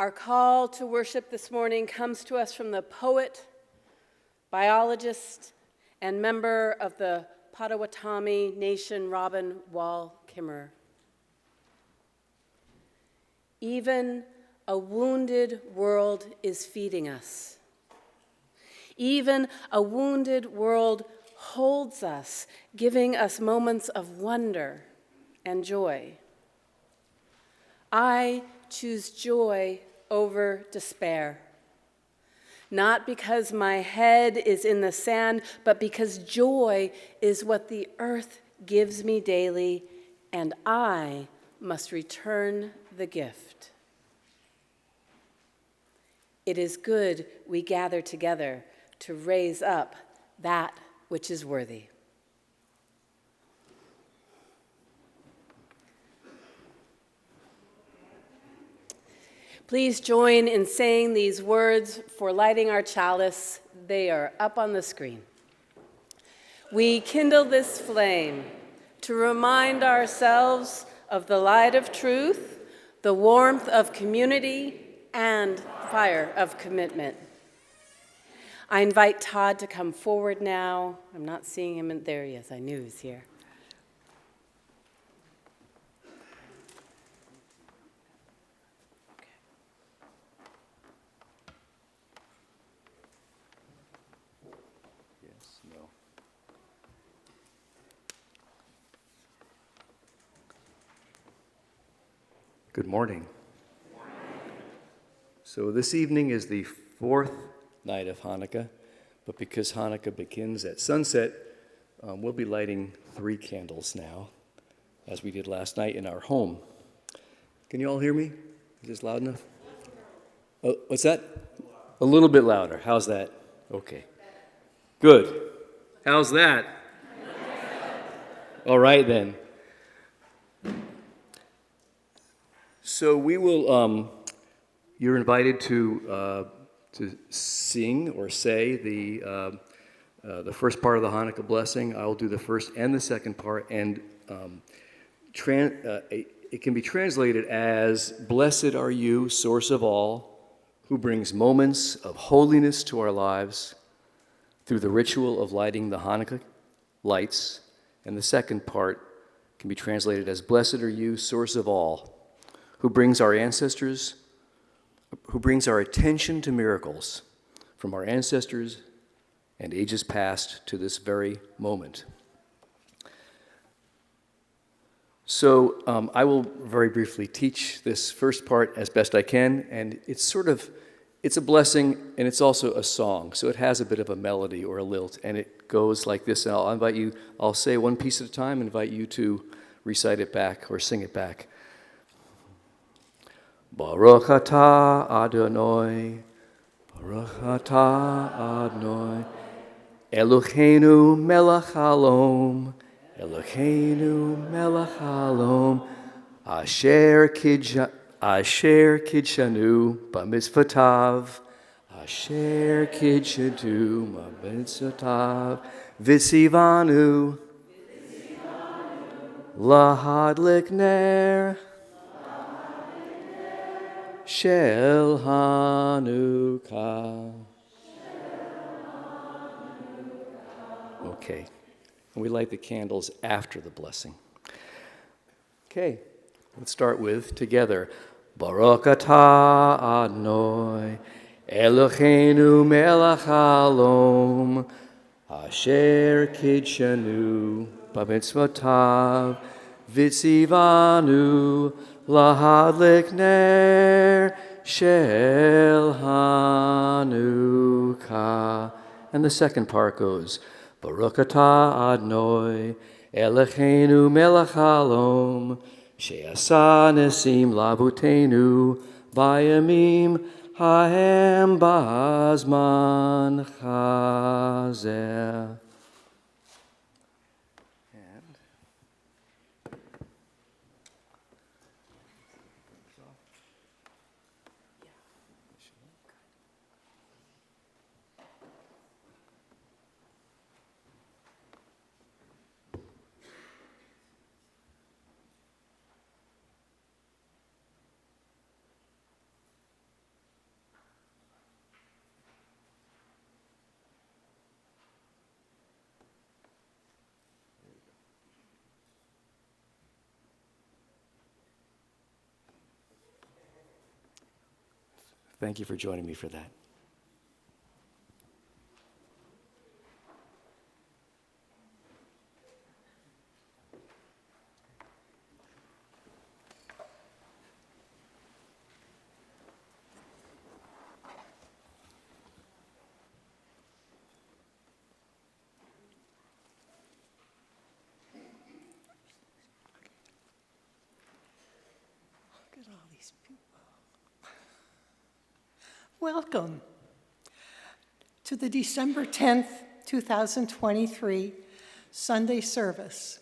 Our call to worship this morning comes to us from the poet, biologist, and member of the Potawatomi Nation, Robin Wall Kimmerer. Even a wounded world is feeding us. Even a wounded world holds us, giving us moments of wonder and joy. I choose joy over despair. Not because my head is in the sand, but because joy is what the earth gives me daily, and I must return the gift. It is good we gather together to raise up that which is worthy. Please join in saying these words for lighting our chalice. They are up on the screen. We kindle this flame to remind ourselves of the light of truth, the warmth of community, and fire of commitment. I invite Todd to come forward now. I'm not seeing him. There he is. I knew he was here. Good morning. So this evening is the fourth night of Hanukkah, but because Hanukkah begins at sunset, we'll be lighting 3 candles now, as we did last night in our home. Can you all hear me? Is this loud enough? Oh, what's that? A little bit louder. How's that? Okay. Good. How's that? All right then. So we will, you're invited to sing or say the first part of the Hanukkah blessing. I will do the first and the second part, and it can be translated as, "Blessed are you, source of all, who brings moments of holiness to our lives through the ritual of lighting the Hanukkah lights." And the second part can be translated as, "Blessed are you, source of all, who brings our attention to miracles from our ancestors and ages past to this very moment." So I will very briefly teach this first part as best I can, and it's a blessing, and it's also a song, so it has a bit of a melody or a lilt, and it goes like this, and I'll say one piece at a time and invite you to recite it back or sing it back. Baruch atah Adonai, Baruch atah Adonai, Eloheinu melech haolam, Eloheinu melech haolam, asher kidshanu b'mitzvotav, asher kidshanu b'mitzvotav, v'tzivanu lahadlik ner Shel Hanukkah. Okay, and we light the candles after the blessing. Okay, let's start with together. Baruch atah Adonai, Eloheinu melech haolam, asher kidshanu b'mitzvotav, v'tzivanu lahadlik ner shel Hanukkah. And the second part goes, Baruch atah Adonai, Eloheinu melech haolam, she'asa nesim lavutenu, bayamim hahem ba'azman chazeh. Thank you for joining me for that. Look at all these people. Welcome to the December 10th, 2023 Sunday service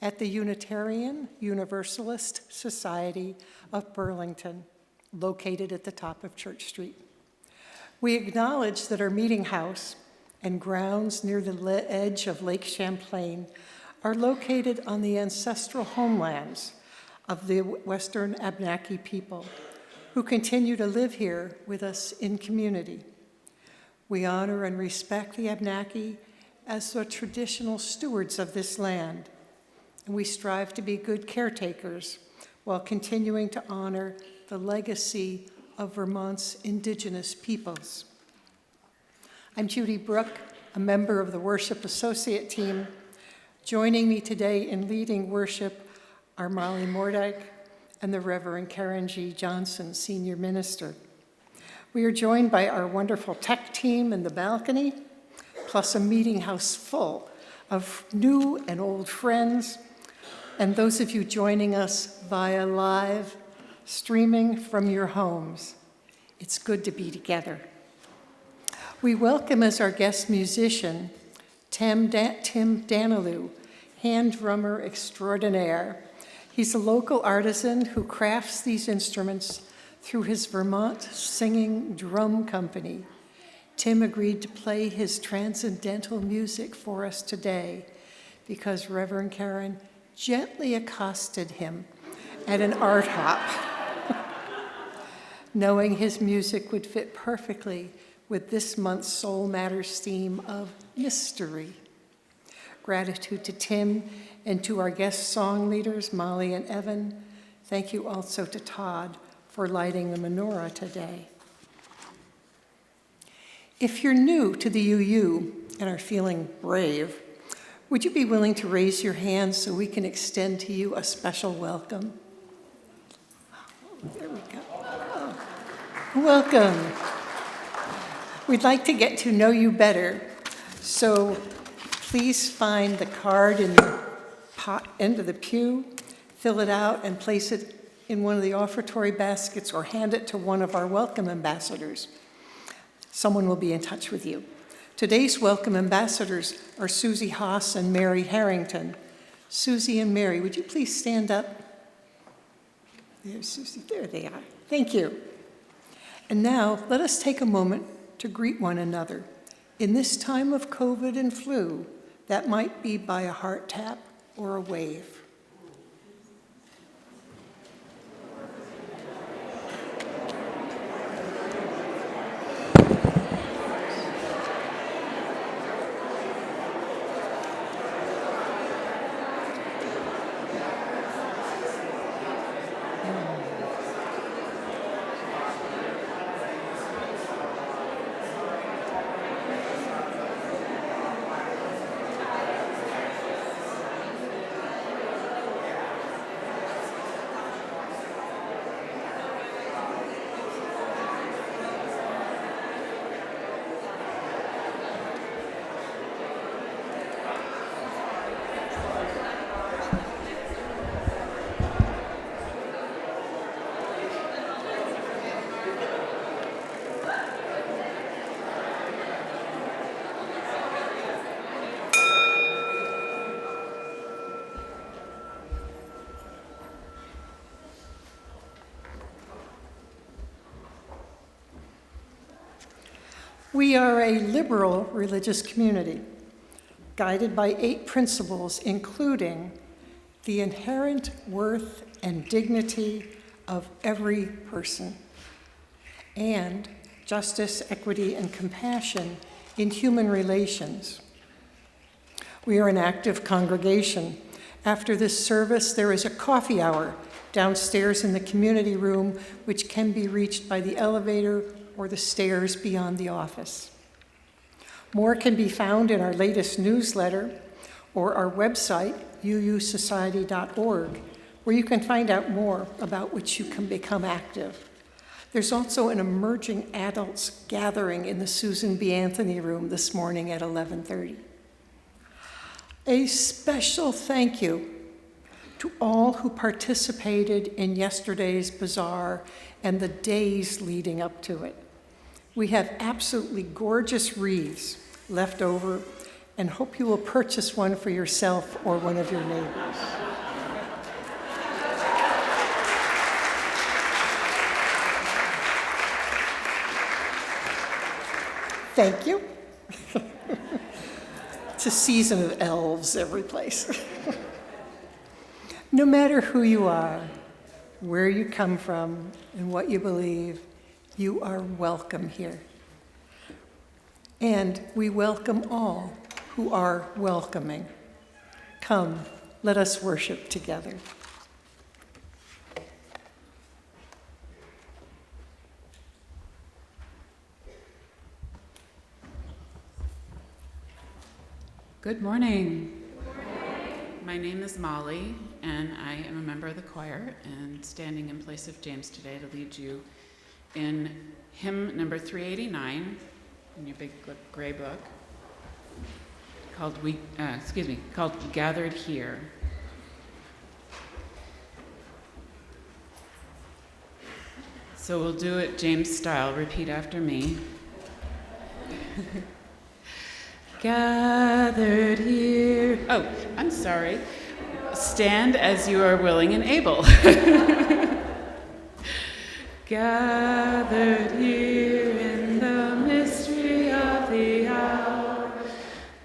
at the Unitarian Universalist Society of Burlington, located at the top of Church Street. We acknowledge that our meeting house and grounds near the edge of Lake Champlain are located on the ancestral homelands of the Western Abenaki people, who continue to live here with us in community. We honor and respect the Abenaki as the traditional stewards of this land, and we strive to be good caretakers while continuing to honor the legacy of Vermont's indigenous peoples. I'm Judy Brooke, a member of the Worship Associate Team. Joining me today in leading worship are Molly Mordyke and the Reverend Karen G. Johnson, Senior Minister. We are joined by our wonderful tech team in the balcony, plus a meeting house full of new and old friends, and those of you joining us via live streaming from your homes. It's good to be together. We welcome as our guest musician, Tim Danilou, hand drummer extraordinaire. He's a local artisan who crafts these instruments through his Vermont Singing Drum Company. Tim agreed to play his transcendental music for us today because Reverend Karen gently accosted him at an art hop, knowing his music would fit perfectly with this month's Soul Matters theme of mystery. Gratitude to Tim and to our guest song leaders, Molly and Evan. Thank you also to Todd for lighting the menorah today. If you're new to the UU and are feeling brave, would you be willing to raise your hand so we can extend to you a special welcome? Oh, there we go. Oh. Welcome. We'd like to get to know you better, so please find the card in the end of the pew, fill it out, and place it in one of the offertory baskets or hand it to one of our welcome ambassadors. Someone will be in touch with you. Today's welcome ambassadors are Susie Haas and Mary Harrington. Susie and Mary, would you please stand up? There's Susie, there they are. Thank you. And now, let us take a moment to greet one another. In this time of COVID and flu, that might be by a heart tap or a wave. We are a liberal religious community, guided by 8 principles, including the inherent worth and dignity of every person, and justice, equity, and compassion in human relations. We are an active congregation. After this service, there is a coffee hour downstairs in the community room, which can be reached by the elevator or the stairs beyond the office. More can be found in our latest newsletter or our website, uusociety.org, where you can find out more about which you can become active. There's also an emerging adults gathering in the Susan B. Anthony room this morning at 11:30. A special thank you to all who participated in yesterday's bazaar and the days leading up to it. We have absolutely gorgeous wreaths left over and hope you will purchase one for yourself or one of your neighbors. Thank you. It's a season of elves every place. No matter who you are, where you come from, and what you believe, you are welcome here. And we welcome all who are welcoming. Come, let us worship together. Good morning. My name is Molly, and I am a member of the choir and standing in place of James today to lead you in hymn number 389 in your big gray book called Gathered Here. So we'll do it James style. Repeat after me. Gathered here. Oh, I'm sorry. Stand as you are willing and able. Gathered here in the mystery of the hour.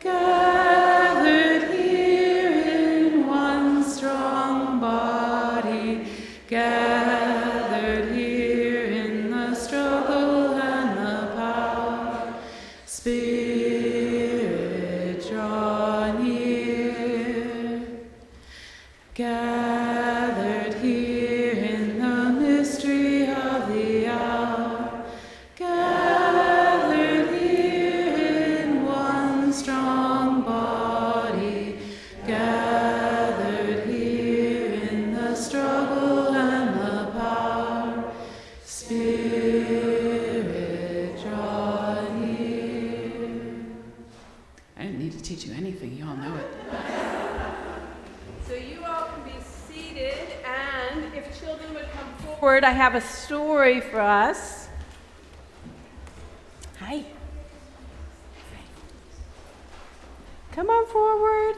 Gathered here in one strong body. Gathered here in the struggle and the power. Spirit, draw near. Gathered here in the mystery of the hour. Gathered here in one strong body. Gathered here in the struggle and the power. Spirit, draw near. I didn't need to teach you anything, you all know it. So you all can be seated, and if children would come forward, I have a story for us. Hi. Come on forward.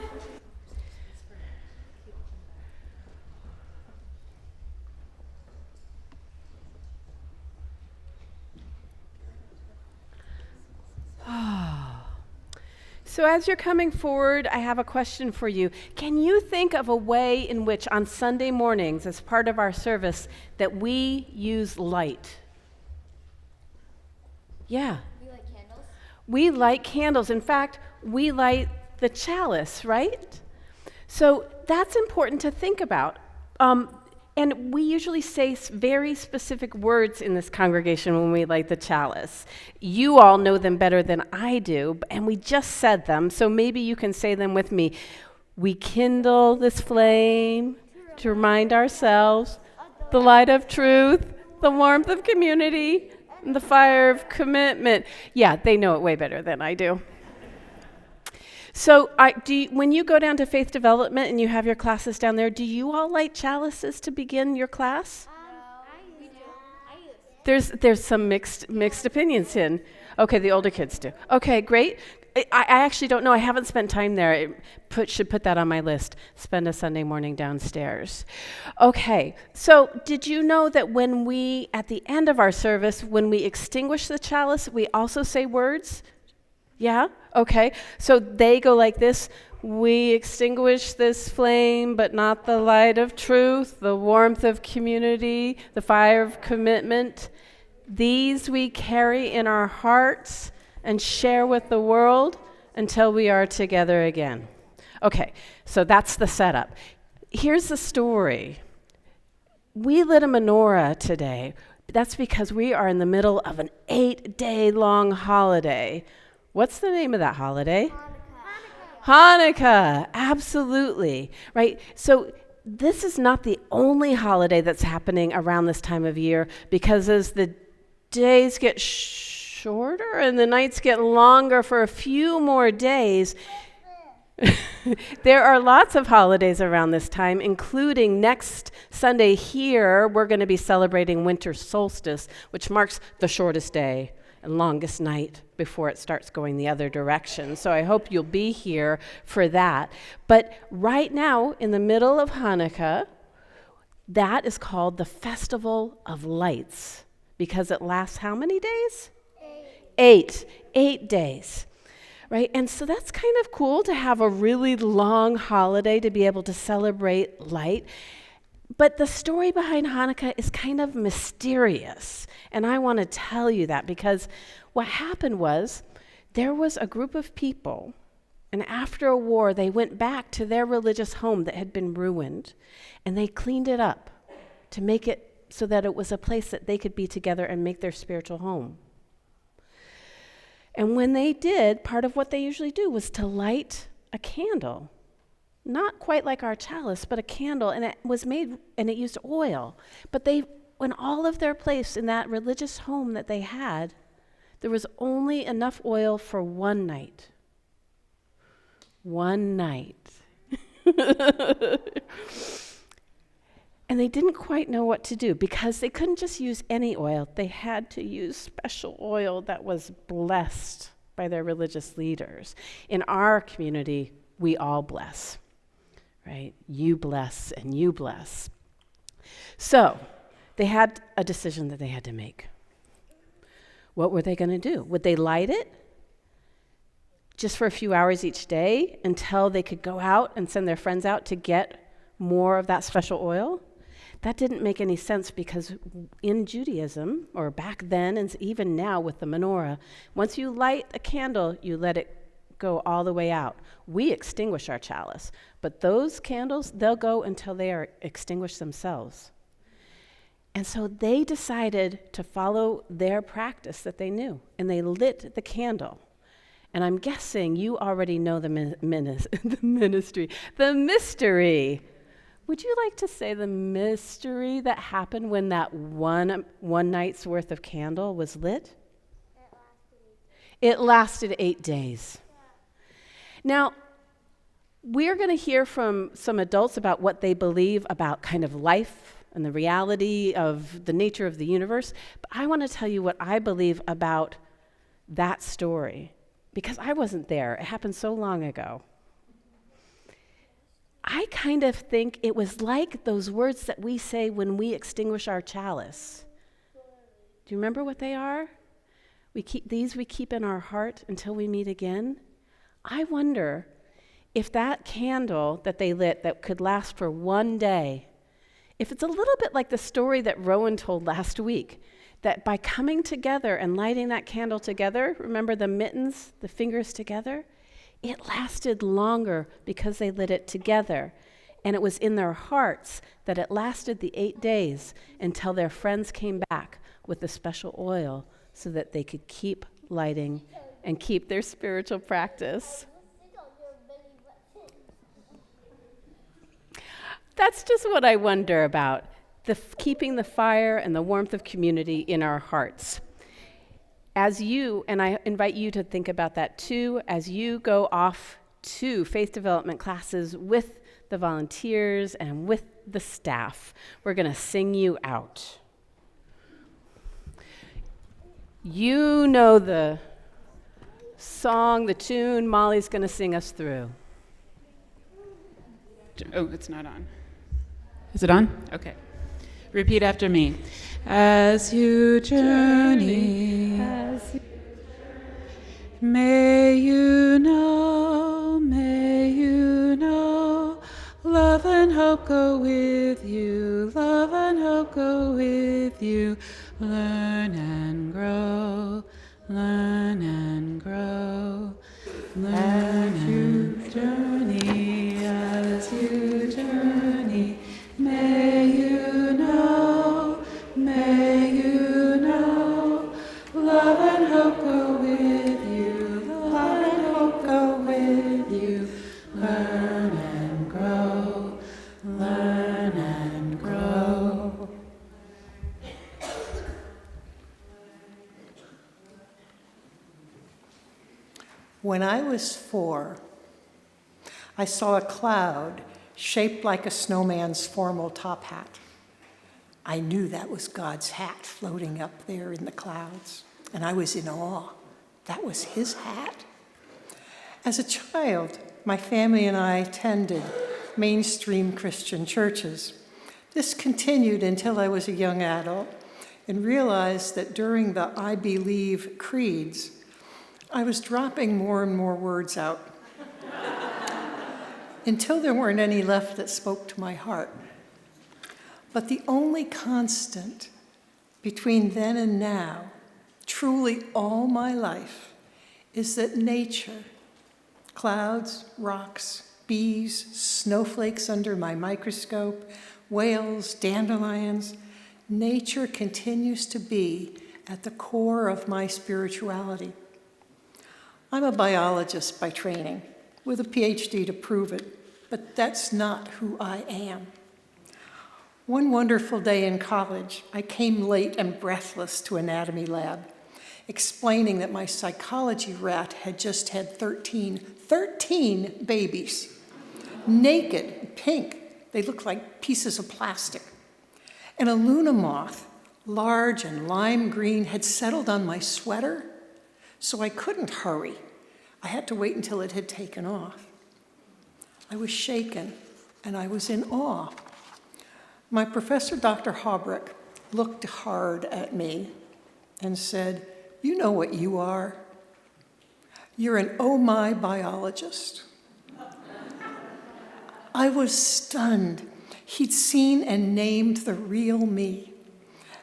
So as you're coming forward, I have a question for you. Can you think of a way in which on Sunday mornings, as part of our service, that we use light? Yeah. We light candles? We light candles. In fact, we light the chalice, right? So that's important to think about. And we usually say very specific words in this congregation when we light the chalice. You all know them better than I do, and we just said them, so maybe you can say them with me. We kindle this flame to remind ourselves the light of truth, the warmth of community, and the fire of commitment. Yeah, they know it way better than I do. So when you go down to Faith Development and you have your classes down there, do you all light chalices to begin your class? We do. I use. There's some mixed opinions in. Okay, the older kids do. Okay, great. I actually don't know. I haven't spent time there. Should put that on my list. Spend a Sunday morning downstairs. Okay, so did you know that when we, at the end of our service, when we extinguish the chalice, we also say words? Yeah? Okay. So they go like this. We extinguish this flame, but not the light of truth, the warmth of community, the fire of commitment. These we carry in our hearts and share with the world until we are together again. Okay, so that's the setup. Here's the story. We lit a menorah today That's because we are in the middle of an 8-day-long holiday. What's the name of that holiday? Hanukkah, absolutely, right? So this is not the only holiday that's happening around this time of year, because as the days get shorter and the nights get longer for a few more days, there are lots of holidays around this time, including next Sunday here, we're going to be celebrating winter solstice, which marks the shortest day and longest night before it starts going the other direction. So I hope you'll be here for that. But right now, in the middle of Hanukkah, that is called the Festival of Lights, because it lasts how many days? 8 days. Right? And so that's kind of cool to have a really long holiday to be able to celebrate light. But the story behind Hanukkah is kind of mysterious. And I want to tell you that because what happened was there was a group of people, and after a war, they went back to their religious home that had been ruined, and they cleaned it up to make it so that it was a place that they could be together and make their spiritual home. And when they did, part of what they usually do was to light a candle. Not quite like our chalice, but a candle, and it was made, and it used oil. But in all of their place in that religious home that they had, there was only enough oil for one night. One night. And they didn't quite know what to do because they couldn't just use any oil. They had to use special oil that was blessed by their religious leaders. In our community, we all bless, right? You bless and you bless. So they had a decision that they had to make. What were they going to do? Would they light it just for a few hours each day until they could go out and send their friends out to get more of that special oil? That didn't make any sense because in Judaism, or back then and even now with the menorah, once you light a candle, you let it go all the way out. We extinguish our chalice, but those candles, they'll go until they are extinguished themselves. And so they decided to follow their practice that they knew, and they lit the candle. And I'm guessing you already know the mystery. Would you like to say the mystery that happened when that one night's worth of candle was lit? It lasted 8 days. Now, we're going to hear from some adults about what they believe about kind of life and the reality of the nature of the universe. But I want to tell you what I believe about that story, because I wasn't there. It happened so long ago. I kind of think it was like those words that we say when we extinguish our chalice. Do you remember what they are? We keep in our heart until we meet again. I wonder if that candle that they lit that could last for one day, if it's a little bit like the story that Rowan told last week, that by coming together and lighting that candle together, remember the mittens, the fingers together? It lasted longer because they lit it together. And it was in their hearts that it lasted the 8 days until their friends came back with the special oil so that they could keep lighting and keep their spiritual practice. That's just what I wonder about, keeping the fire and the warmth of community in our hearts. And I invite you to think about that too, as you go off to faith development classes with the volunteers and with the staff. We're going to sing you out. You know the song, the tune Molly's going to sing us through. Oh, it's not on. Is it on? Okay. Repeat after me. As you journey, may you know, love and hope go with you, love and hope go with you. Learn and grow, learn and grow, learn and journey. As you journey, may you know, may you learn and grow, learn and grow. When I was 4, I saw a cloud shaped like a snowman's formal top hat. I knew that was God's hat floating up there in the clouds, and I was in awe. That was his hat. As a child, my family and I attended mainstream Christian churches. This continued until I was a young adult and realized that during the I Believe creeds, I was dropping more and more words out until there weren't any left that spoke to my heart. But the only constant between then and now, truly all my life, is that nature, clouds, rocks, bees, snowflakes under my microscope, whales, dandelions, nature continues to be at the core of my spirituality. I'm a biologist by training, with a PhD to prove it, but that's not who I am. One wonderful day in college, I came late and breathless to anatomy lab, explaining that my psychology rat had just had 13 babies, naked, pink. They looked like pieces of plastic. And a Luna moth, large and lime green, had settled on my sweater, so I couldn't hurry. I had to wait until it had taken off. I was shaken, and I was in awe. My professor, Dr. Haubrich, looked hard at me and said, "You know what you are? You're an oh my biologist." I was stunned. He'd seen and named the real me.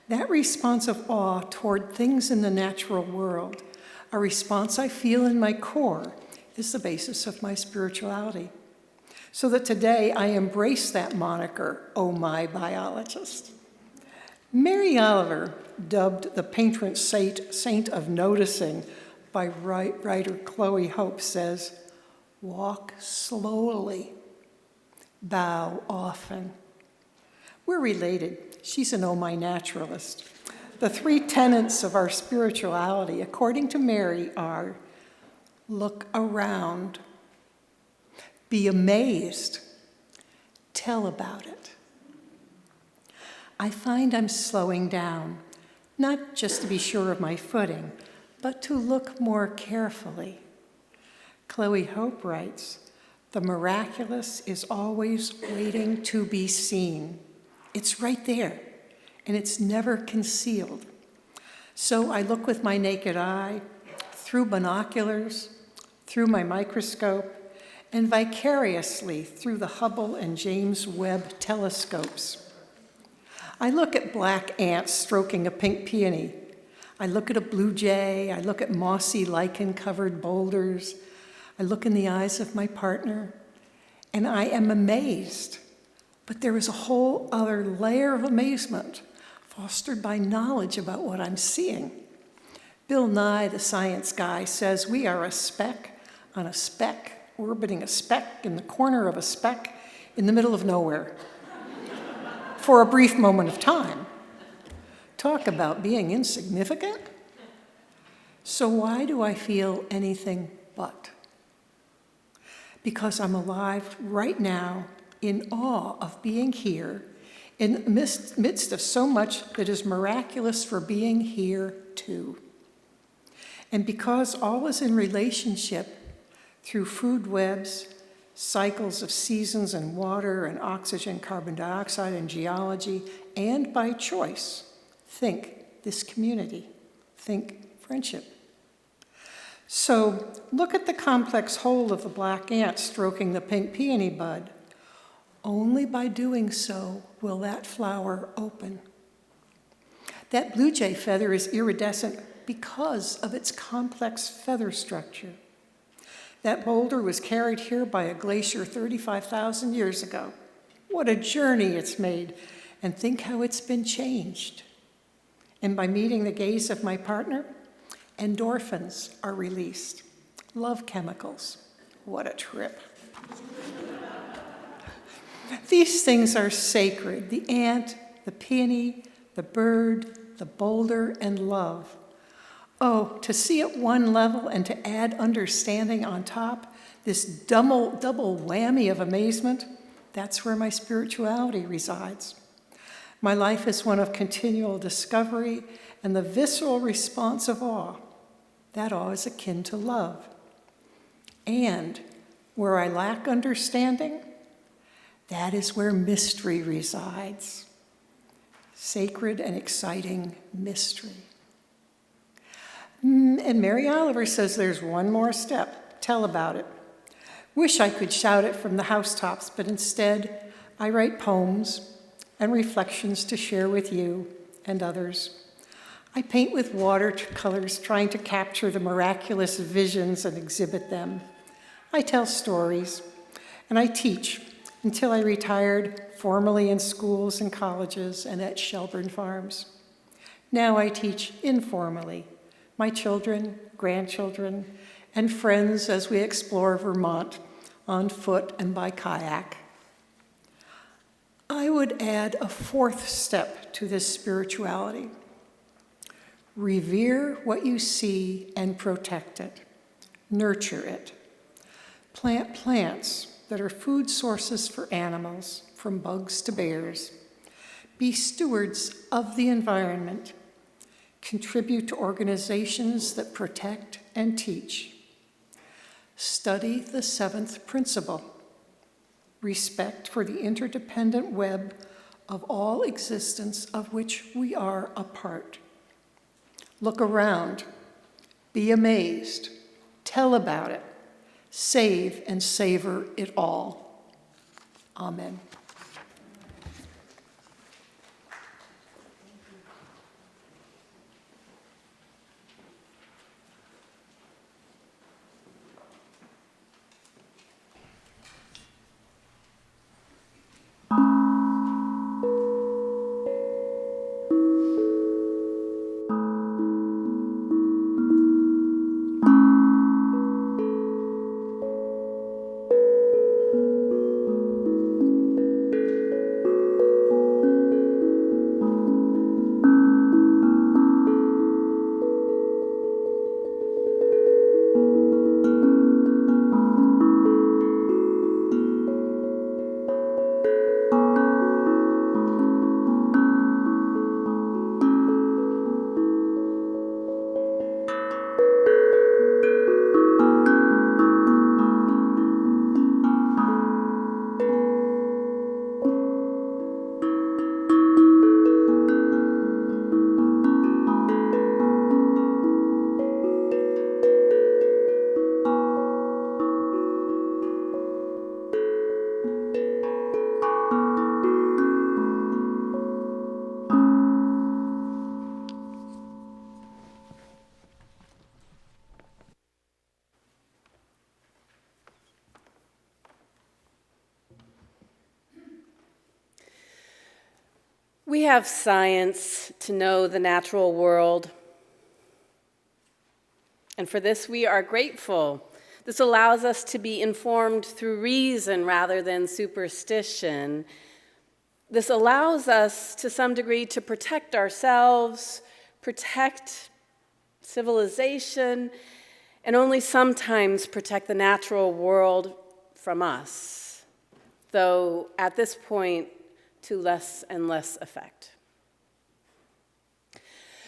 That response of awe toward things in the natural world, a response I feel in my core, is the basis of my spirituality. So that today I embrace that moniker, oh my biologist. Mary Oliver, dubbed the patron saint of noticing by writer Chloe Hope, says, "Walk slowly, bow often." We're related. She's an oh my naturalist. The 3 tenets of our spirituality, according to Mary, are look around, be amazed, tell about it. I find I'm slowing down, not just to be sure of my footing, but to look more carefully. Chloe Hope writes, "The miraculous is always waiting to be seen. It's right there, and it's never concealed." So I look with my naked eye, through binoculars, through my microscope, and vicariously through the Hubble and James Webb telescopes. I look at black ants stroking a pink peony. I look at a blue jay. I look at mossy lichen-covered boulders. I look in the eyes of my partner, and I am amazed. But there is a whole other layer of amazement fostered by knowledge about what I'm seeing. Bill Nye, the science guy, says we are a speck on a speck, orbiting a speck in the corner of a speck in the middle of nowhere for a brief moment of time. Talk about being insignificant. So why do I feel anything but? Because I'm alive right now in awe of being here in the midst of so much that is miraculous for being here too. And because all is in relationship through food webs, cycles of seasons and water and oxygen, carbon dioxide and geology, and by choice, think this community, think friendship. So look at the complex whole of the black ant stroking the pink peony bud. Only by doing so will that flower open. That blue jay feather is iridescent because of its complex feather structure. That boulder was carried here by a glacier 35,000 years ago. What a journey it's made, and think how it's been changed. And by meeting the gaze of my partner, endorphins are released, love chemicals, What a trip. These things are sacred: the ant, the peony, the bird, the boulder, and love. Oh, to see at one level and to add understanding on top, this double whammy of amazement, that's where my spirituality resides. My life is one of continual discovery and the visceral response of awe. That awe is akin to love. And where I lack understanding, that is where mystery resides. Sacred and exciting mystery. And Mary Oliver says there's one more step. Tell about it. Wish I could shout it from the housetops, but instead I write poems and reflections to share with you and others. I paint with watercolors, trying to capture the miraculous visions and exhibit them. I tell stories, and I teach until I retired formally in schools and colleges and at Shelburne Farms. Now I teach informally, my children, grandchildren, and friends as we explore Vermont on foot and by kayak. I would add a fourth step to this spirituality. Revere what you see and protect it. Nurture it. Plant plants that are food sources for animals, from bugs to bears. Be stewards of the environment. Contribute to organizations that protect and teach. Study the seventh principle. Respect for the interdependent web of all existence of which we are a part. Look around, be amazed, tell about it, save and savor it all. Amen. We have science to know the natural world, and for this we are grateful. This allows us to be informed through reason rather than superstition. This allows us, to some degree, to protect ourselves, protect civilization, and only sometimes protect the natural world from us, though at this point, to less and less effect.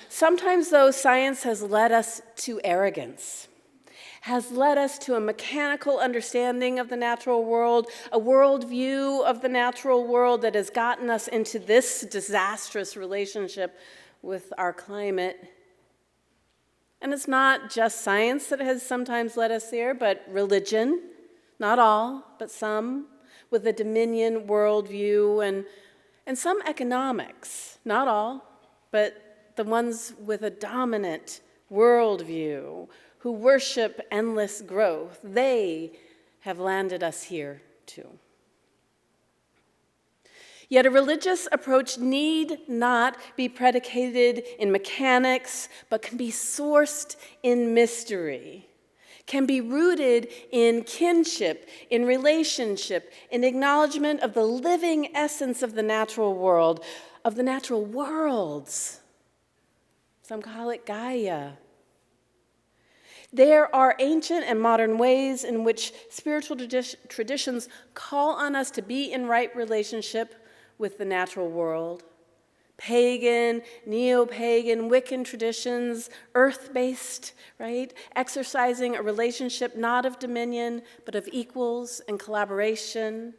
Sometimes, though, science has led us to arrogance, has led us to a mechanical understanding of the natural world, a worldview of the natural world that has gotten us into this disastrous relationship with our climate. And it's not just science that has sometimes led us there, but religion, not all, but some, with a dominion worldview, and some economics, not all, but the ones with a dominant worldview who worship endless growth. They have landed us here too. Yet a religious approach need not be predicated in mechanics, but can be sourced in mystery, can be rooted in kinship, in relationship, in acknowledgement of the living essence of the natural world, of the natural worlds. Some call it Gaia. There are ancient and modern ways in which spiritual traditions call on us to be in right relationship with the natural world. Pagan, neo-pagan, Wiccan traditions, earth-based, right? Exercising a relationship not of dominion, but of equals and collaboration.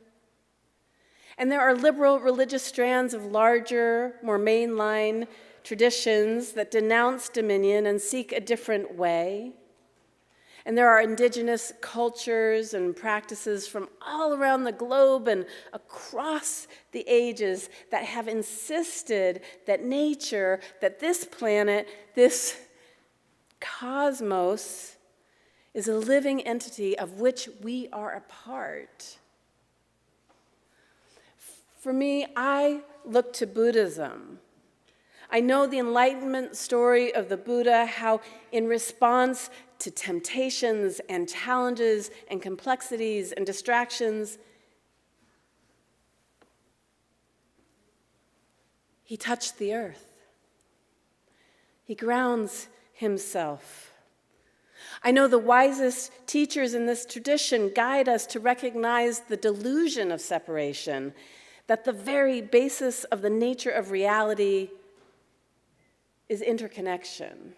And there are liberal religious strands of larger, more mainline traditions that denounce dominion and seek a different way. And there are indigenous cultures and practices from all around the globe and across the ages that have insisted that nature, that this planet, this cosmos, is a living entity of which we are a part. For me, I look to Buddhism. I know the Enlightenment story of the Buddha, how in response to temptations and challenges and complexities and distractions, he touched the earth. He grounds himself. I know the wisest teachers in this tradition guide us to recognize the delusion of separation, that the very basis of the nature of reality is interconnection.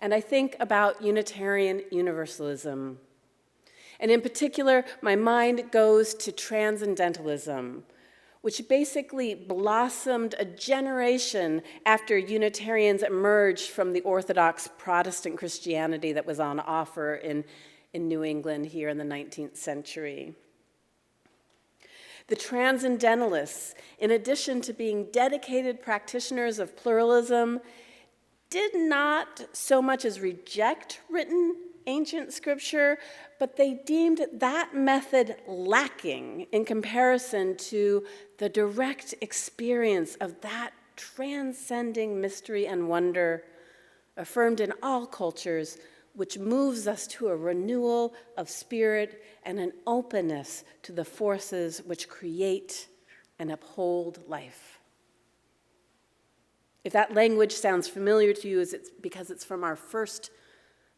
And I think about Unitarian Universalism. And in particular, my mind goes to Transcendentalism, which basically blossomed a generation after Unitarians emerged from the Orthodox Protestant Christianity that was on offer in New England here in the 19th century. The Transcendentalists, in addition to being dedicated practitioners of pluralism, did not so much as reject written ancient scripture, but they deemed that method lacking in comparison to the direct experience of that transcending mystery and wonder affirmed in all cultures, which moves us to a renewal of spirit and an openness to the forces which create and uphold life. If that language sounds familiar to you, it's because it's from our first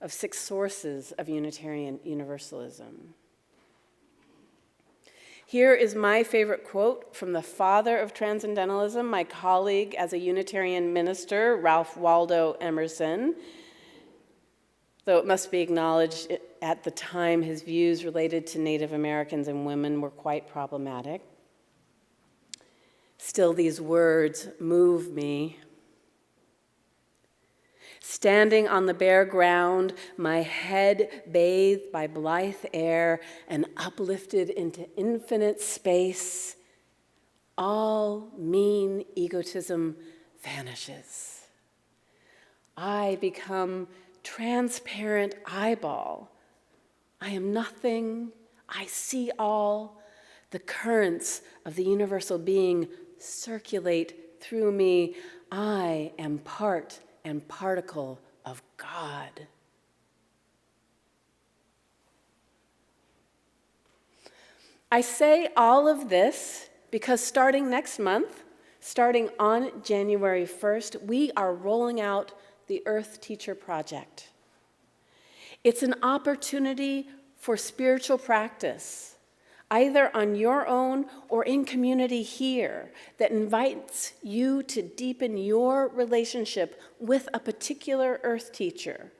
of 6 sources of Unitarian Universalism. Here is my favorite quote from the father of Transcendentalism, my colleague as a Unitarian minister, Ralph Waldo Emerson. Though it must be acknowledged, at the time his views related to Native Americans and women were quite problematic. Still, these words move me. Standing on the bare ground, my head bathed by blithe air and uplifted into infinite space, all mean egotism vanishes. I become transparent eyeball. I am nothing. I see all. The currents of the universal being circulate through me. I am part and particle of God. I say all of this because starting next month, starting on January 1st, we are rolling out the Earth Teacher Project. It's an opportunity for spiritual practice, either on your own or in community here, that invites you to deepen your relationship with a particular earth teacher,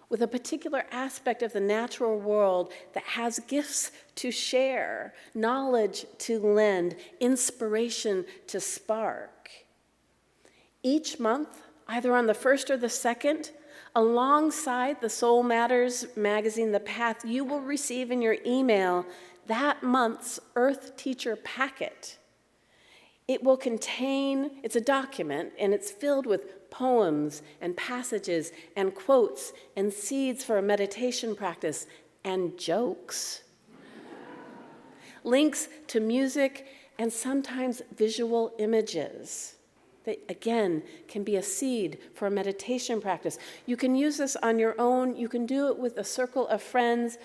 with a particular aspect of the natural world that has gifts to share, knowledge to lend, inspiration to spark. Each month, either on the 1st or the 2nd, alongside the Soul Matters magazine, The Path, you will receive in your email that month's Earth Teacher Packet. It will contain, it's a document, and it's filled with poems and passages and quotes and seeds for a meditation practice and jokes. Links to music and sometimes visual images. that, again, can be a seed for a meditation practice. You can use this on your own. You can do it with a circle of friends,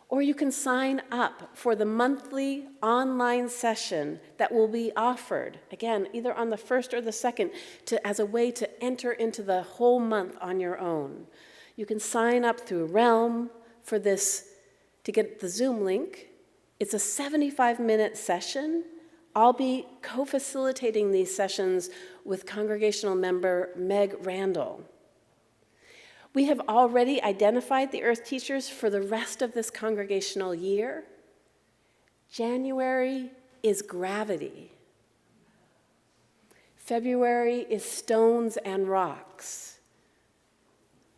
or you can sign up for the monthly online session that will be offered, again, either on the 1st or the 2nd, as a way to enter into the whole month on your own. You can sign up through Realm for this to get the Zoom link. It's a 75-minute session. I'll be co-facilitating these sessions with congregational member Meg Randall. We have already identified the Earth teachers for the rest of this congregational year. January is gravity. February is stones and rocks.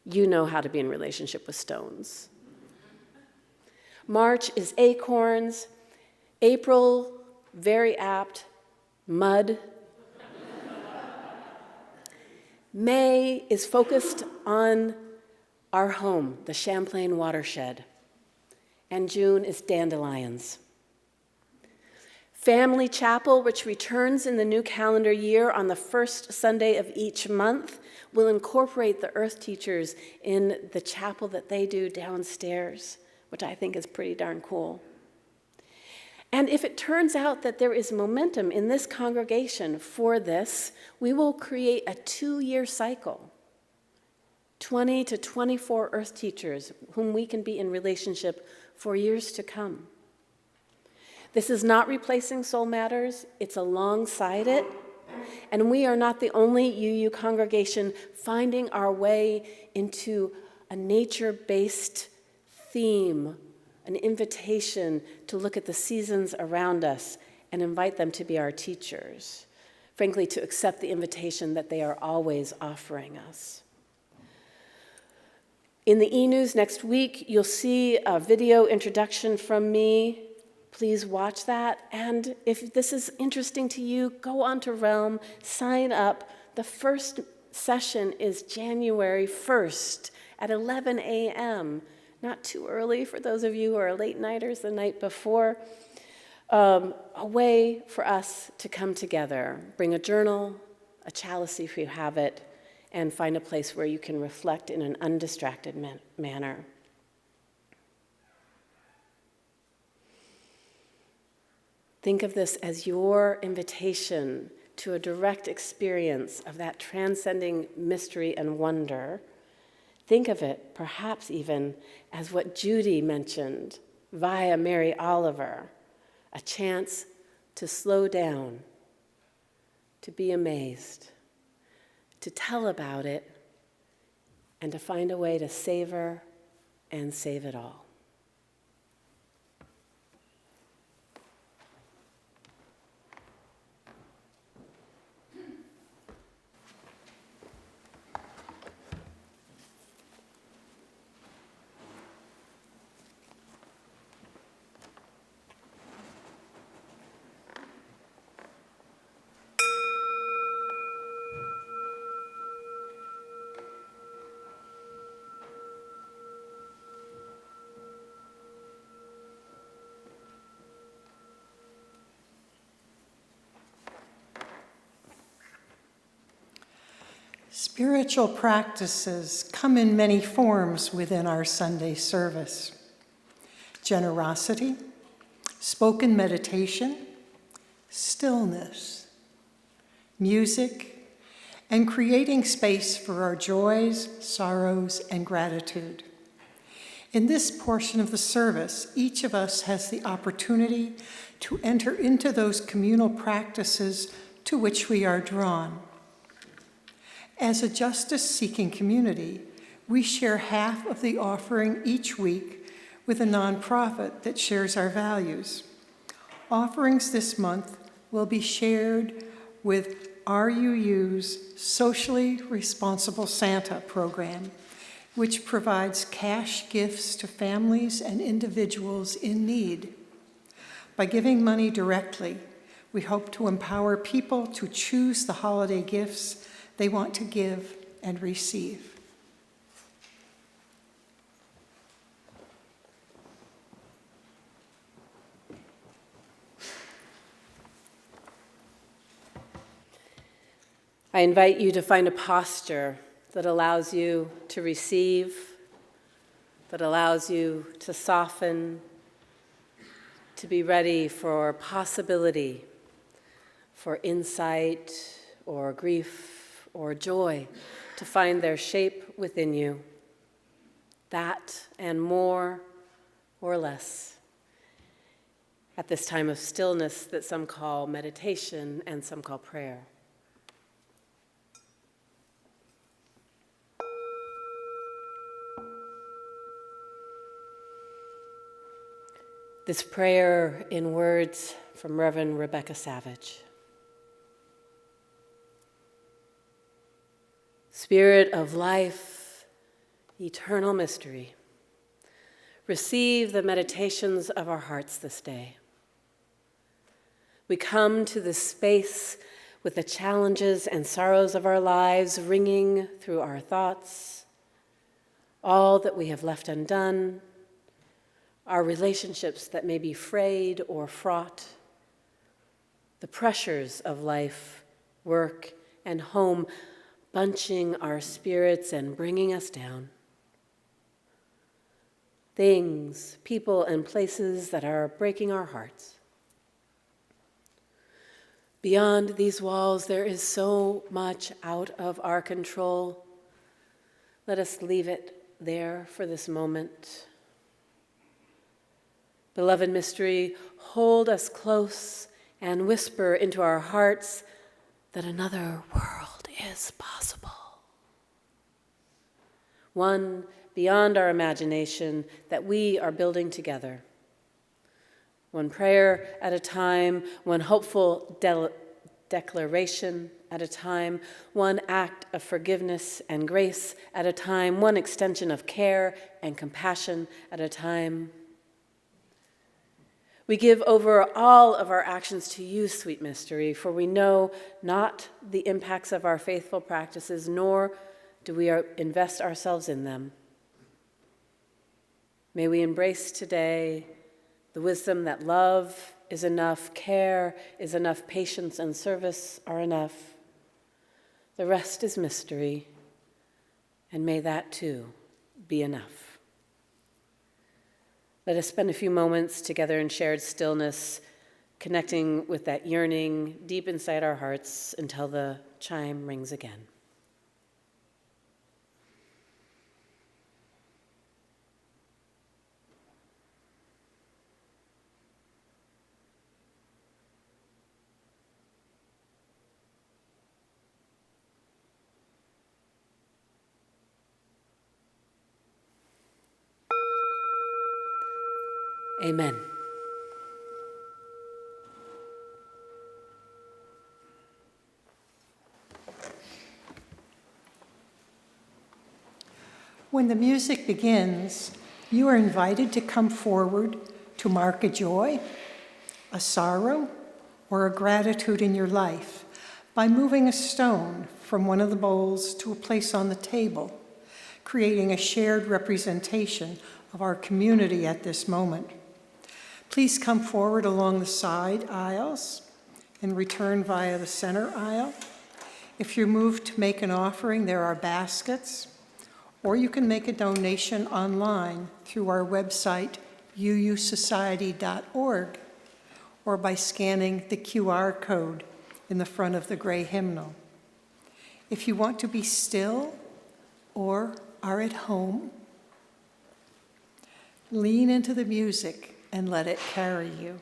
You know how to be in relationship with stones. March is acorns. April, very apt, mud. May is focused on our home, the Champlain watershed. And June is dandelions. Family Chapel, which returns in the new calendar year on the first Sunday of each month, will incorporate the Earth teachers in the chapel that they do downstairs, which I think is pretty darn cool. And if it turns out that there is momentum in this congregation for this, we will create a 2-year cycle. 20 to 24 Earth teachers whom we can be in relationship for years to come. This is not replacing Soul Matters, it's alongside it. And we are not the only UU congregation finding our way into a nature-based theme, an invitation to look at the seasons around us and invite them to be our teachers. Frankly, to accept the invitation that they are always offering us. In the e-news next week, you'll see a video introduction from me. Please watch that. And if this is interesting to you, go on to Realm, sign up. The first session is January 1st at 11 a.m. Not too early for those of you who are late nighters the night before. A way for us to come together. Bring a journal, a chalice if you have it, and find a place where you can reflect in an undistracted manner. Think of this as your invitation to a direct experience of that transcending mystery and wonder. Think of it, perhaps even, as what Judy mentioned via Mary Oliver, a chance to slow down, to be amazed, to tell about it, and to find a way to savor and save it all. Spiritual practices come in many forms within our Sunday service. Generosity, spoken meditation, stillness, music, and creating space for our joys, sorrows, and gratitude. In this portion of the service, each of us has the opportunity to enter into those communal practices to which we are drawn. As a justice-seeking community, we share half of the offering each week with a nonprofit that shares our values. Offerings this month will be shared with RUU's Socially Responsible Santa program, which provides cash gifts to families and individuals in need. By giving money directly, we hope to empower people to choose the holiday gifts they want to give and receive. I invite you to find a posture that allows you to receive, that allows you to soften, to be ready for possibility, for insight or grief or joy to find their shape within you. That and more or less at this time of stillness that some call meditation and some call prayer. This prayer in words from Reverend Rebecca Savage. Spirit of life, eternal mystery, receive the meditations of our hearts this day. We come to this space with the challenges and sorrows of our lives ringing through our thoughts, all that we have left undone, our relationships that may be frayed or fraught, the pressures of life, work, and home bunching our spirits and bringing us down. Things, people, and places that are breaking our hearts. Beyond these walls, there is so much out of our control. Let us leave it there for this moment. Beloved mystery, hold us close and whisper into our hearts that another world is possible. One beyond our imagination that we are building together. One prayer at a time, one hopeful declaration at a time, one act of forgiveness and grace at a time, one extension of care and compassion at a time. We give over all of our actions to you, sweet mystery, for we know not the impacts of our faithful practices, nor do we invest ourselves in them. May we embrace today the wisdom that love is enough, care is enough, patience and service are enough. The rest is mystery, and may that too be enough. Let us spend a few moments together in shared stillness, connecting with that yearning deep inside our hearts until the chime rings again. Amen. When the music begins, you are invited to come forward to mark a joy, a sorrow, or a gratitude in your life by moving a stone from one of the bowls to a place on the table, creating a shared representation of our community at this moment. Please come forward along the side aisles and return via the center aisle. If you're moved to make an offering, there are baskets, or you can make a donation online through our website, uusociety.org, or by scanning the QR code in the front of the gray hymnal. If you want to be still or are at home, lean into the music and let it carry you.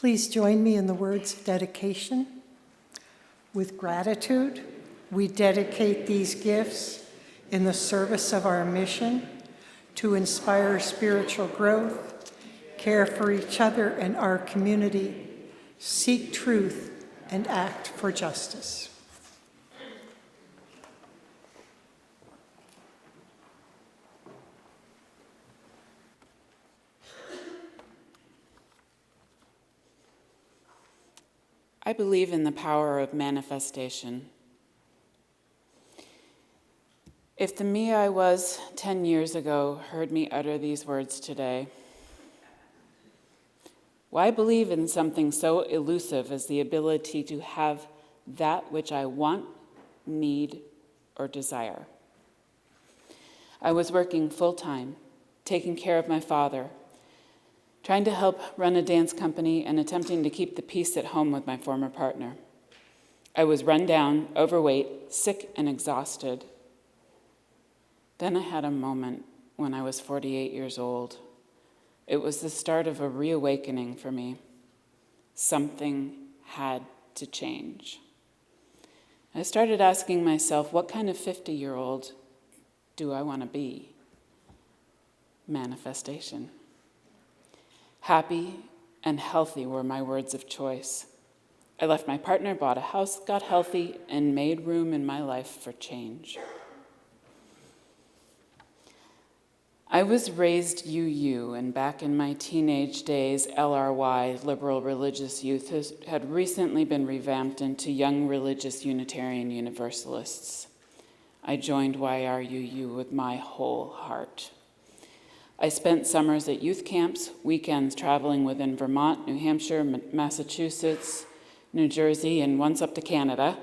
Please join me in the words of dedication. With gratitude, we dedicate these gifts in the service of our mission to inspire spiritual growth, care for each other and our community, seek truth, and act for justice. I believe in the power of manifestation. If the me I was 10 years ago heard me utter these words today, why believe in something so elusive as the ability to have that which I want, need, or desire? I was working full-time, taking care of my father, trying to help run a dance company and attempting to keep the peace at home with my former partner. I was run down, overweight, sick, and exhausted. Then I had a moment when I was 48 years old. It was the start of a reawakening for me. Something had to change. I started asking myself, what kind of 50-year-old do I want to be? Manifestation. Happy and healthy were my words of choice. I left my partner, bought a house, got healthy, and made room in my life for change. I was raised UU, and back in my teenage days, LRY, Liberal Religious Youth, had recently been revamped into Young Religious Unitarian Universalists. I joined YRUU with my whole heart. I spent summers at youth camps, weekends traveling within Vermont, New Hampshire, Massachusetts, New Jersey, and once up to Canada,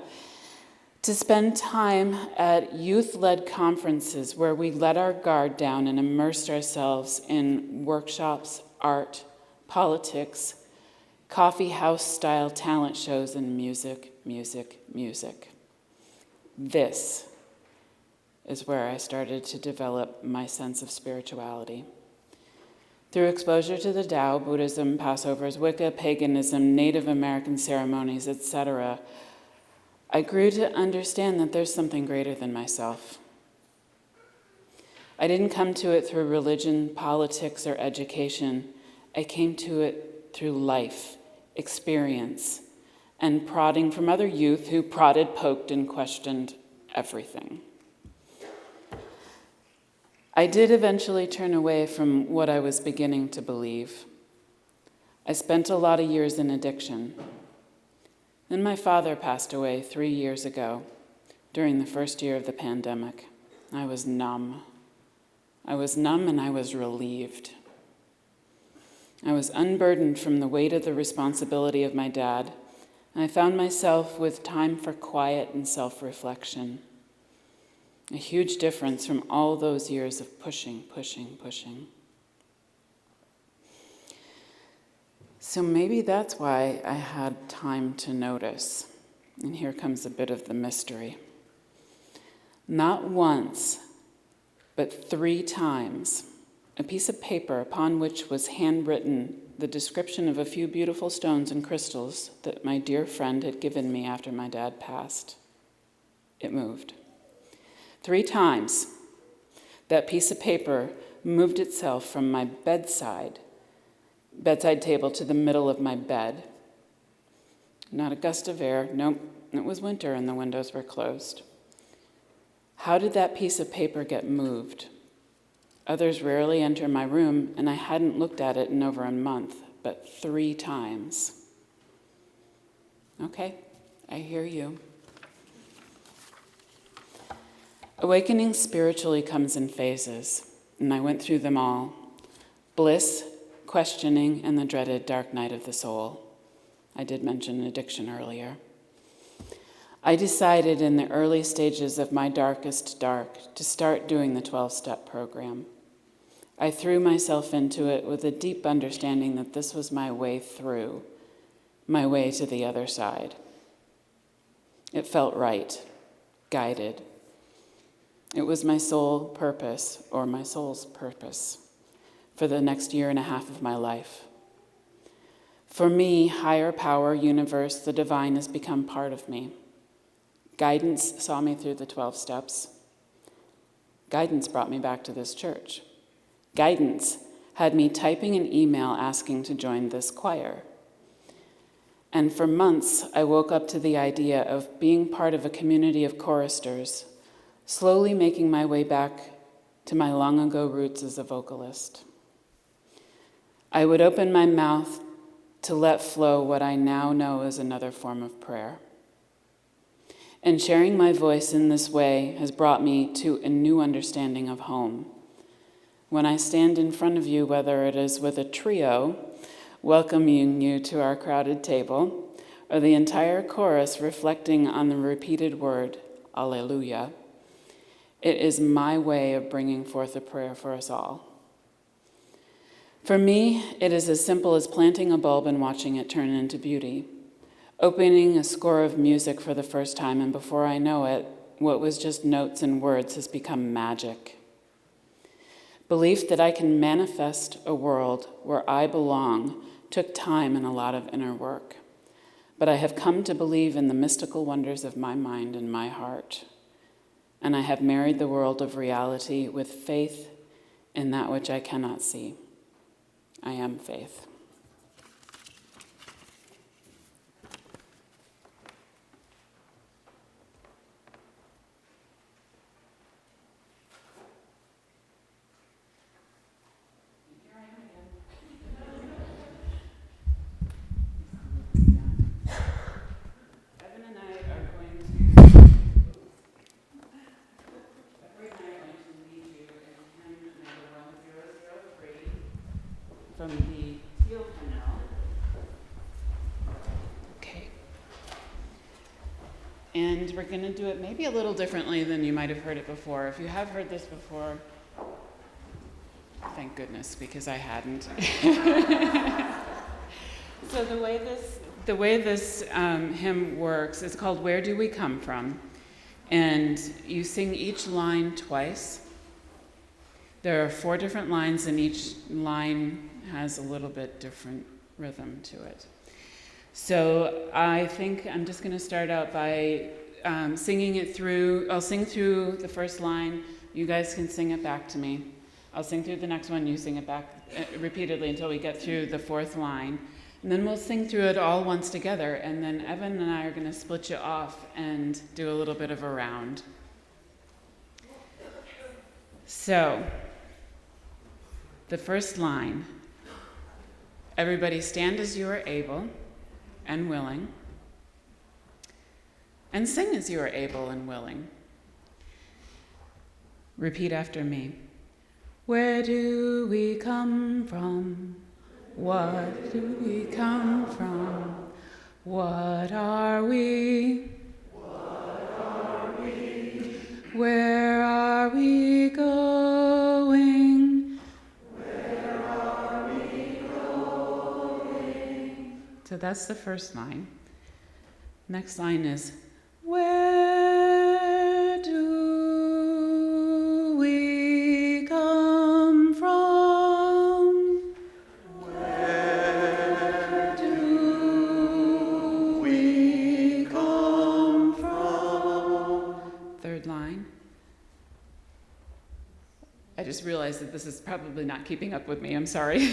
to spend time at youth-led conferences where we let our guard down and immersed ourselves in workshops, art, politics, coffee house-style talent shows, and music, music, music. This is where I started to develop my sense of spirituality. Through exposure to the Tao, Buddhism, Passovers, Wicca, paganism, Native American ceremonies, etc., I grew to understand that there's something greater than myself. I didn't come to it through religion, politics, or education. I came to it through life, experience, and prodding from other youth who prodded, poked, and questioned everything. I did eventually turn away from what I was beginning to believe. I spent a lot of years in addiction. Then my father passed away 3 years ago, during the first year of the pandemic. I was numb. I was numb and I was relieved. I was unburdened from the weight of the responsibility of my dad, and I found myself with time for quiet and self-reflection. A huge difference from all those years of pushing. So maybe that's why I had time to notice. And here comes a bit of the mystery. Not once, but 3 times, a piece of paper upon which was handwritten the description of a few beautiful stones and crystals that my dear friend had given me after my dad passed. It moved. 3 times, that piece of paper moved itself from my bedside table to the middle of my bed. Not a gust of air. Nope, it was winter and the windows were closed. How did that piece of paper get moved? Others rarely enter my room, and I hadn't looked at it in over a month, but 3 times. Okay, I hear you. Awakening spiritually comes in phases, and I went through them all. Bliss, questioning, and the dreaded dark night of the soul. I did mention addiction earlier. I decided in the early stages of my darkest dark to start doing the 12-step program. I threw myself into it with a deep understanding that this was my way through, my way to the other side. It felt right, guided. It was my soul purpose, or my soul's purpose, for the next 1.5 years of my life. For me, higher power, universe, the divine has become part of me. Guidance saw me through the 12 steps. Guidance brought me back to this church. Guidance had me typing an email asking to join this choir. And for months, I woke up to the idea of being part of a community of choristers, slowly making my way back to my long ago roots as a vocalist. I would open my mouth to let flow what I now know is another form of prayer. And sharing my voice in this way has brought me to a new understanding of home. When I stand in front of you, whether it is with a trio welcoming you to our crowded table, or the entire chorus reflecting on the repeated word, Alleluia, it is my way of bringing forth a prayer for us all. For me, it is as simple as planting a bulb and watching it turn into beauty, opening a score of music for the first time, and before I know it, what was just notes and words has become magic. Belief that I can manifest a world where I belong took time and a lot of inner work, but I have come to believe in the mystical wonders of my mind and my heart, and I have married the world of reality with faith in that which I cannot see. I am faith. Evan and I are going to lead you in hymn number 1003 from the Teal Hymnal. Okay. And we're going to do it maybe a little differently than you might have heard it before. If you have heard this before, thank goodness, because I hadn't. So the way this hymn works is called Where Do We Come From? And you sing each line twice. There are 4 different lines, and each line has a little bit different rhythm to it. So I think I'm just going to start out by singing it through. I'll sing through the first line. You guys can sing it back to me. I'll sing through the next one. You sing it back repeatedly until we get through the 4th line. And then we'll sing through it all once together. And then Evan and I are going to split you off and do a little bit of a round. So, the first line. Everybody stand as you are able and willing, and sing as you are able and willing. Repeat after me. Where do we come from? What do we come from? What are we? What are we? Where are we going? Where are we going? So that's the first line. Next line is, where do we come from? Where do we come from? Third line. I just realized that this is probably not keeping up with me. I'm sorry.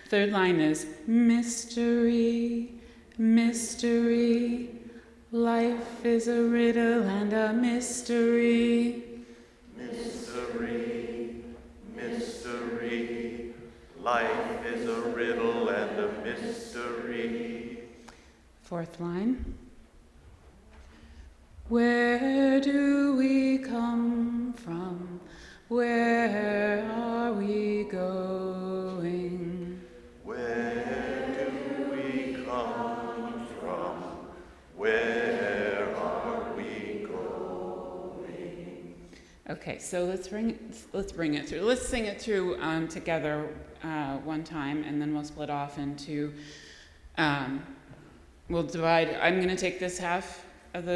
Third line is mystery, mystery. Life is a riddle and a mystery. Mystery, mystery. Life is a riddle and a mystery. Fourth line. Where do we come from? Where are we going? Where do we come from? Where are we going? Okay, so let's bring it through. Let's sing it through together one time, and then we'll split off into. We'll divide. I'm going to take this half of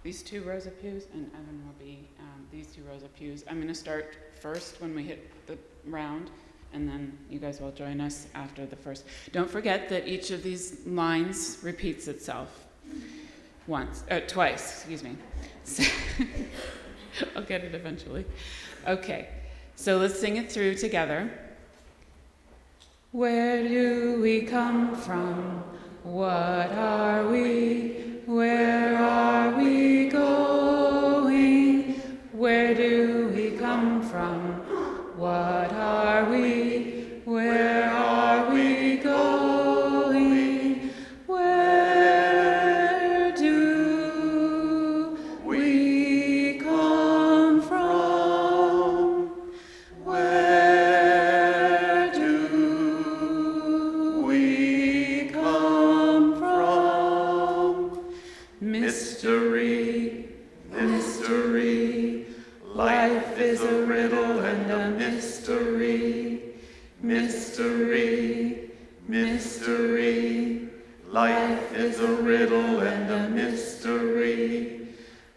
these 2 rows of pews, and Evan will be these 2 rows of pews. I'm going to start first when we hit the round, and then you guys will join us after the first. Don't forget that each of these lines repeats itself twice, excuse me. So I'll get it eventually. Okay, so let's sing it through together. Where do we come from? What are we? Where are we going? Where do we come from? What are we? Where are we going? Where do we come from? Where do we come from? Mystery, mystery, life is a riddle and a mystery. Mystery, mystery, life is a riddle and a mystery.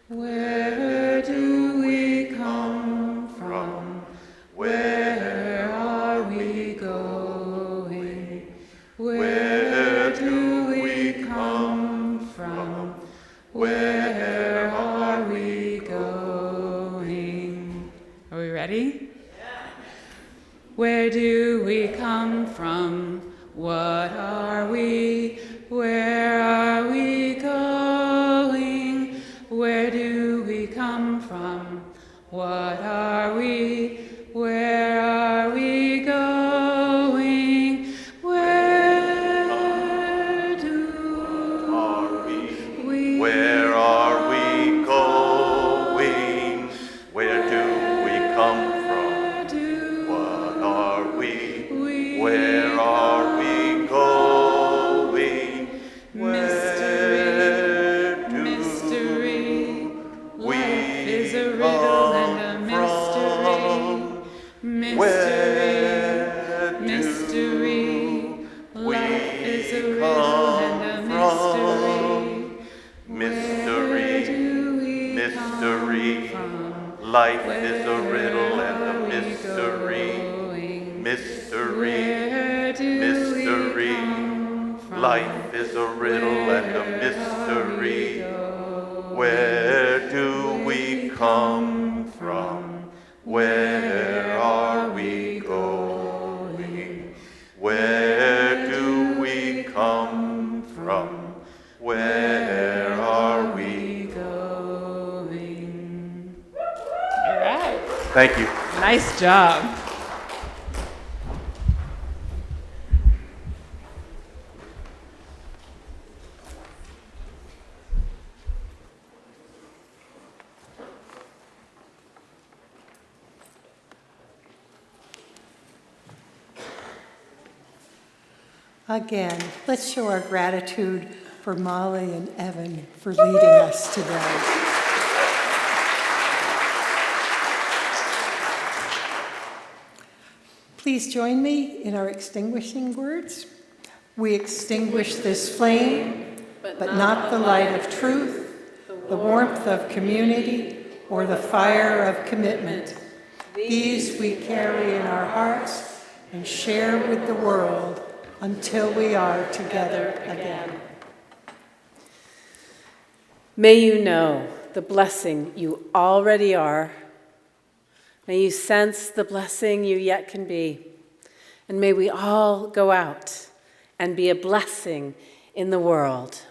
Where do we come from? Where are we going? Where do we come from? Where are we going? Are we ready? Where do we come from? What are we? Where are we going? Where do we come from? What are we? Where are we going? Where do we? Where are we going? Where do we come from? What are we? Where are we going? Where do Mystery, we life is a riddle and a mystery. Mystery, mystery, life is a riddle and a mystery. Mystery, life is a riddle and a mystery. Mystery, mystery, life is a riddle and a mystery. Where do we come from? Where are we going? Where do we come from? Where are we going? All right. Thank you. Nice job. Again, let's show our gratitude for Molly and Evan for leading us today. Please join me in our extinguishing words. We extinguish this flame, but not the light of truth, the warmth of community, or the fire of commitment. These we carry in our hearts and share with the world until we are together again. May you know the blessing you already are. May you sense the blessing you yet can be. And may we all go out and be a blessing in the world.